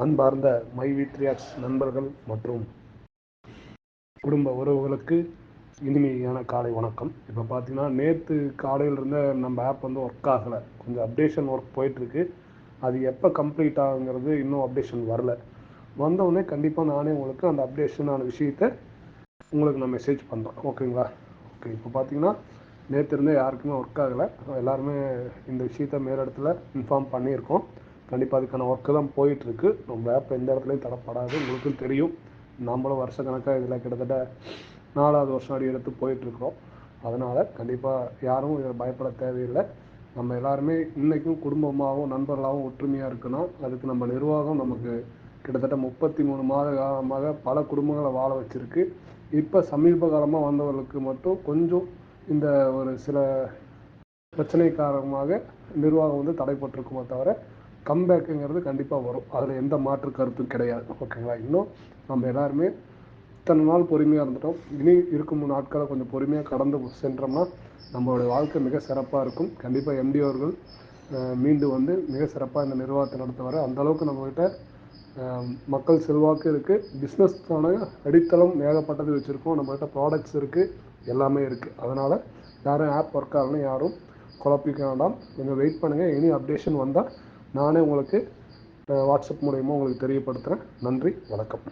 அன்பார்ந்த மை வீட்ரியாக்ஸ் நண்பர்கள் மற்றும் குடும்ப உறவுகளுக்கு இனிமையான காலை வணக்கம். இப்போ பார்த்தீங்கன்னா நேற்று காலையில் இருந்த நம்ம ஆப் வந்து ஒர்க் ஆகலை, கொஞ்சம் அப்டேஷன் ஒர்க் போயிட்டுருக்கு. அது எப்போ கம்ப்ளீட் ஆகுங்கிறது இன்னும் அப்டேஷன் வரல. வந்தவுடனே கண்டிப்பாக நானே உங்களுக்கு அந்த அப்டேஷனான விஷயத்தை உங்களுக்கு நான் மெசேஜ் பண்ணுறேன், ஓகேங்களா? ஓகே, இப்போ பார்த்தீங்கன்னா நேற்று இருந்தே யாருக்குமே ஒர்க் ஆகலை. எல்லாருமே இந்த விஷயத்த மேலிடத்துல இன்ஃபார்ம் பண்ணியிருக்கோம். கண்டிப்பாக அதுக்கான ஒர்க்கு தான் போயிட்டுருக்கு. நம்ம ஆப் எந்த இடத்துலையும் தடப்படாது. உங்களுக்கும் தெரியும், நம்மளும் வருஷக்கணக்காக இதில் கிட்டத்தட்ட 4வது வருஷம் அடி எடுத்து போயிட்டுருக்கோம். அதனால் கண்டிப்பாக யாரும் இதில் பயப்பட தேவையில்லை. நம்ம எல்லாருமே இன்றைக்கும் குடும்பமாகவும் நண்பர்களாகவும் ஒற்றுமையாக இருக்கணும். அதுக்கு நம்ம நிர்வாகம் நமக்கு கிட்டத்தட்ட 33 மாத காலமாக பல குடும்பங்களை வாழ வச்சுருக்கு. இப்போ சமீப காலமாக வந்தவர்களுக்கு மட்டும் கொஞ்சம் இந்த ஒரு சில பிரச்சனை காரணமாக நிர்வாகம் வந்து தடைப்பட்டிருக்குமே தவிர கம்பேக்குங்கிறது கண்டிப்பாக வரும். அதில் எந்த மாற்று கருத்தும் கிடையாது, ஓகேங்களா? இன்னும் நம்ம எல்லாருமே இத்தனை நாள் பொறுமையாக இருந்துட்டோம். இனி இருக்கும் நாட்களை கொஞ்சம் பொறுமையாக கடந்து சென்றோம்னா நம்மளுடைய வாழ்க்கை மிக சிறப்பாக இருக்கும். கண்டிப்பாக எம்டி அவர்கள் மீண்டும் வந்து மிக சிறப்பாக இந்த நிர்வாகத்தை நடத்துவார். அந்தளவுக்கு நம்மக்கிட்ட மக்கள் செல்வாக்கு இருக்குது. பிஸ்னஸ்க்கான அடித்தளம் ஏகப்பட்டது வச்சுருக்கோம். நம்மகிட்ட ப்ராடக்ட்ஸ் இருக்குது, எல்லாமே இருக்குது. அதனால் யாரும் ஆப் ஒர்க் ஆகலன்னு யாரும் குழப்பிக்க வேண்டாம். கொஞ்சம் வெயிட் பண்ணுங்கள். இனி அப்டேஷன் வந்தால் நானே உங்களுக்கு வாட்ஸ்அப் மூலயமா உங்களுக்கு தெரியப்படுத்துகிறேன். நன்றி, வணக்கம்.